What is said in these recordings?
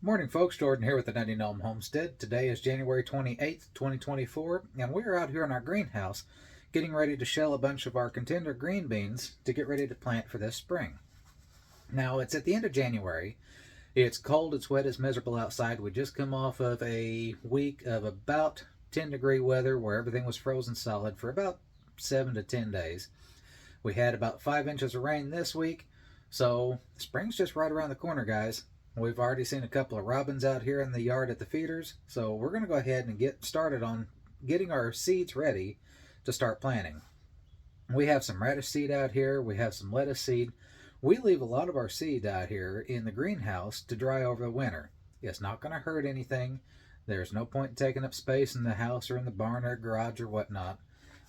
Morning folks, Jordan here with the Nutty Gnome Homestead. Today is January 28th, 2024, and we're out here in our greenhouse getting ready to shell a bunch of our contender green beans to get ready to plant for this spring. Now, it's at the end of January. It's cold, it's wet, it's miserable outside. We just come off of a week of about 10-degree weather where everything was frozen solid for about 7 to 10 days. We had about 5 inches of rain this week, so spring's just right around the corner, guys. We've already seen a couple of robins out here in the yard at the feeders, so we're going to go ahead and get started on getting our seeds ready to start planting. We have some radish seed out here, we have some lettuce seed. We leave a lot of our seed out here in the greenhouse to dry over the winter. It's not going to hurt anything. There's no point in taking up space in the house or in the barn or garage or whatnot.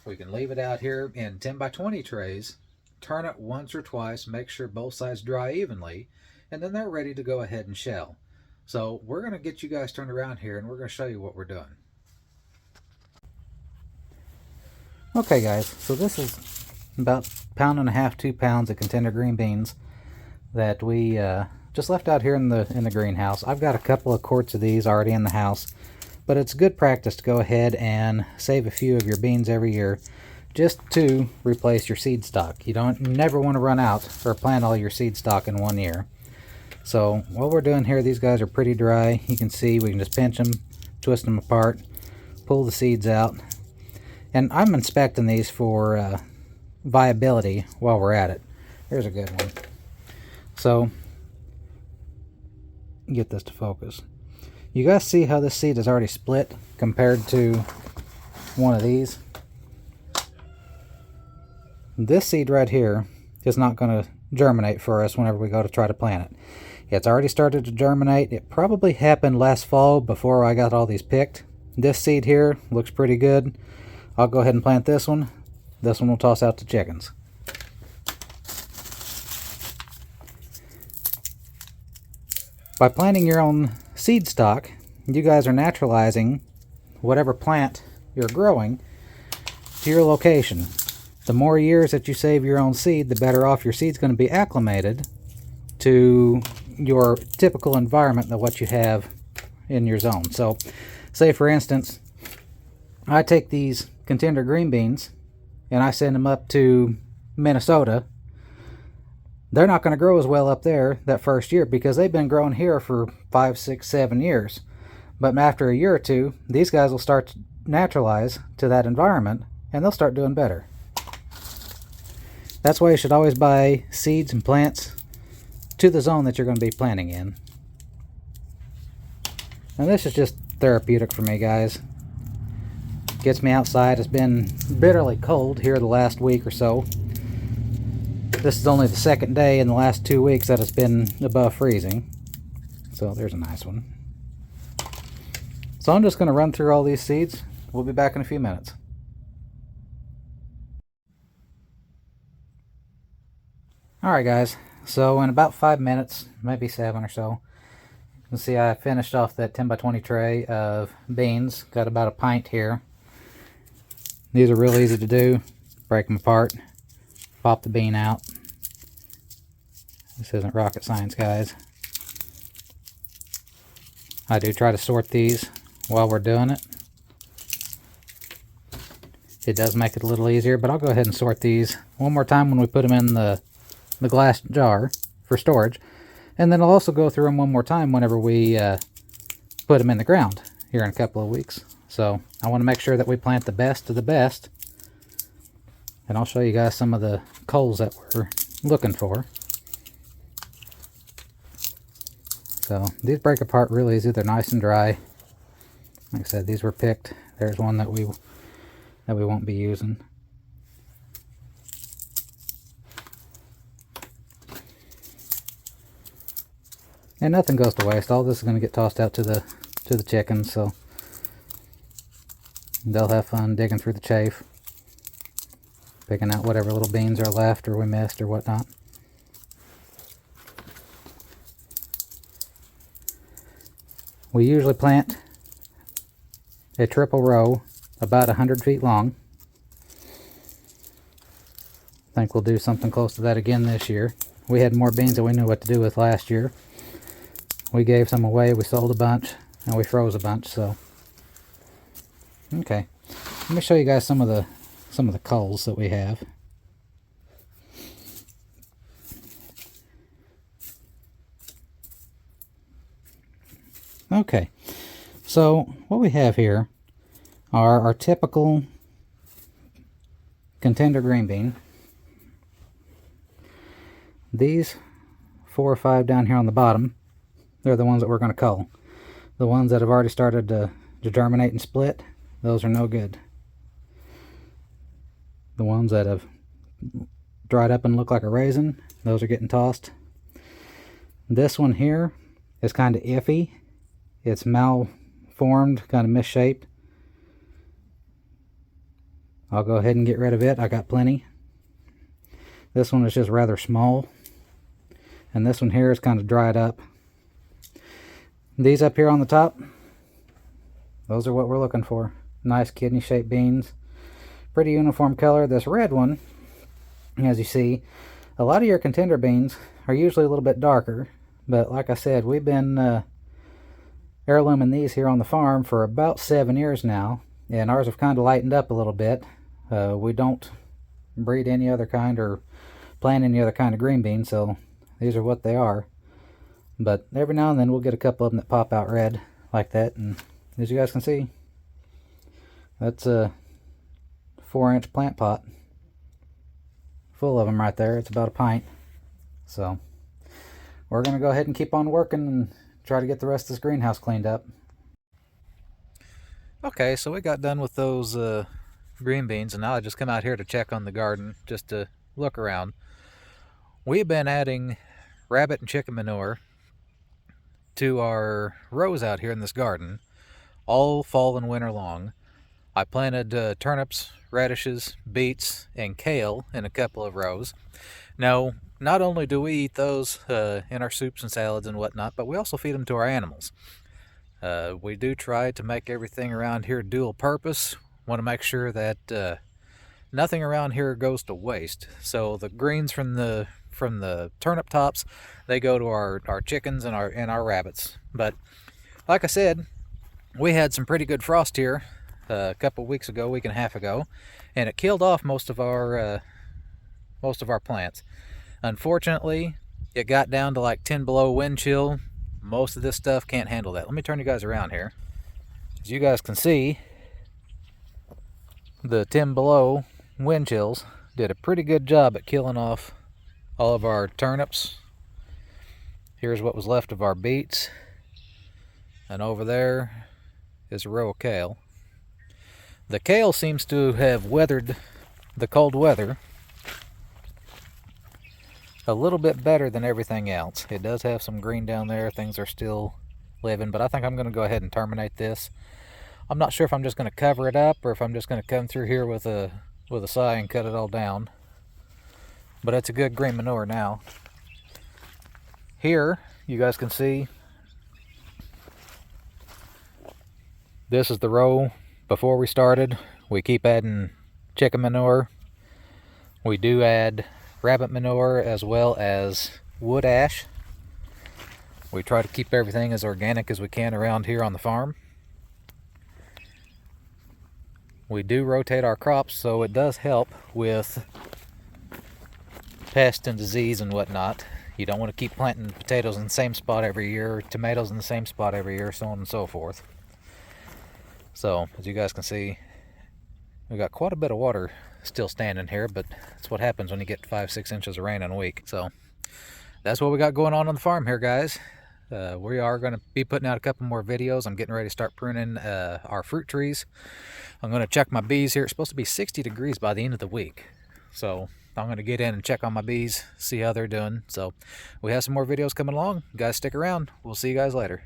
We can leave it out here in 10 by 20 trays, turn it once or twice, make sure both sides dry evenly, and then they're ready to go ahead and shell. So we're going to get you guys turned around here and we're going to show you what we're doing. Okay guys, so this is about 1.5 pounds, 2 pounds of contender green beans that we just left out here in the greenhouse. I've got a couple of quarts of these already in the house, but it's good practice to go ahead and save a few of your beans every year just to replace your seed stock. You never want to run out or plant all your seed stock in one year. So what we're doing here, these guys are pretty dry. You can see we can just pinch them, twist them apart, pull the seeds out. And I'm inspecting these for viability while we're at it. Here's a good one. So, get this to focus. You guys see how this seed is already split compared to one of these? This seed right here is not going to germinate for us whenever we go to try to plant it. It's already started to germinate. It probably happened last fall before I got all these picked. This seed here looks pretty good. I'll go ahead and plant this one. This one will toss out to chickens. By planting your own seed stock, you guys are naturalizing whatever plant you're growing to your location. The more years that you save your own seed, the better off your seed's going to be acclimated to your typical environment than what you have in your zone. So, say for instance, I take these contender green beans and I send them up to Minnesota. They're not going to grow as well up there that first year because they've been growing here for 5, 6, 7 years. But after a year or two, these guys will start to naturalize to that environment and they'll start doing better. That's why you should always buy seeds and plants to the zone that you're going to be planting in. And this is just therapeutic for me, guys. Gets me outside. It's been bitterly cold here the last week or so. This is only the second day in the last 2 weeks that it's been above freezing. So there's a nice one. So I'm just going to run through all these seeds. We'll be back in a few minutes. Alright guys, so in about 5 minutes, maybe 7 or so, you can see I finished off that 10 by 20 tray of beans. Got about a pint here. These are real easy to do. Break them apart, pop the bean out. This isn't rocket science, guys. I do try to sort these while we're doing it. It does make it a little easier, but I'll go ahead and sort these one more time when we put them in the glass jar for storage, and then I'll also go through them one more time whenever we put them in the ground here in a couple of weeks. So I want to make sure that we plant the best of the best, and I'll show you guys some of the coals that we're looking for. So these break apart real easy. They're nice and dry. Like I said, these were picked. There's one that we won't be using. And nothing goes to waste. All this is going to get tossed out to the chickens, so they'll have fun digging through the chaff, picking out whatever little beans are left or we missed or whatnot. We usually plant a triple row about 100 feet long. I think we'll do something close to that again this year. We had more beans than we knew what to do with last year. We gave some away, we sold a bunch, and we froze a bunch. So okay, let me show you guys some of the culls that we have. Okay, so what we have here are our typical contender green bean. These 4 or 5 down here on the bottom, they're the ones that we're going to cull. The ones that have already started to germinate and split, those are no good. The ones that have dried up and look like a raisin, those are getting tossed. This one here is kind of iffy. It's malformed, kind of misshaped. I'll go ahead and get rid of it. I got plenty. This one is just rather small. And this one here is kind of dried up. These up here on the top, those are what we're looking for. Nice kidney-shaped beans. Pretty uniform color. This red one, as you see, a lot of your contender beans are usually a little bit darker. But like I said, we've been heirlooming these here on the farm for about 7 years now, and ours have kind of lightened up a little bit. We don't breed any other kind or plant any other kind of green bean, so these are what they are. But every now and then we'll get a couple of them that pop out red like that, and as you guys can see, that's a 4-inch plant pot full of them right there. It's about a pint. So we're going to go ahead and keep on working and try to get the rest of this greenhouse cleaned up. Okay, so we got done with those green beans, and now I just come out here to check on the garden, just to look around. We've been adding rabbit and chicken manure to our rows out here in this garden all fall and winter long. I planted turnips, radishes, beets, and kale in a couple of rows. Now, not only do we eat those in our soups and salads and whatnot, but we also feed them to our animals. We do try to make everything around here dual purpose. Want to make sure that nothing around here goes to waste. So the greens from the turnip tops, they go to our chickens and our rabbits. But like I said, we had some pretty good frost here a couple of weeks ago, week and a half ago, and it killed off most of our plants. Unfortunately, it got down to like 10 below wind chill. Most of this stuff can't handle that. Let me turn you guys around here. As you guys can see, the 10 below wind chills did a pretty good job at killing off all of our turnips. Here's what was left of our beets. And over there is a row of kale. The kale seems to have weathered the cold weather a little bit better than everything else. It does have some green down there. Things are still living, but I think I'm going to go ahead and terminate this. I'm not sure if I'm just going to cover it up or if I'm just going to come through here with a saw and cut it all down. But it's a good green manure now. Here, you guys can see, this is the row before we started. We keep adding chicken manure. We do add rabbit manure as well as wood ash. We try to keep everything as organic as we can around here on the farm. We do rotate our crops, so it does help with pest and disease and whatnot. You don't want to keep planting potatoes in the same spot every year, tomatoes in the same spot every year, so on and so forth. So, as you guys can see, we got quite a bit of water still standing here, but that's what happens when you get 5-6 inches of rain in a week. So that's what we got going on the farm here, guys. We are going to be putting out a couple more videos. I'm getting ready to start pruning our fruit trees. I'm going to check my bees here. It's supposed to be 60 degrees by the end of the week, so I'm going to get in and check on my bees, see how they're doing. So we have some more videos coming along. You guys stick around. We'll see you guys later.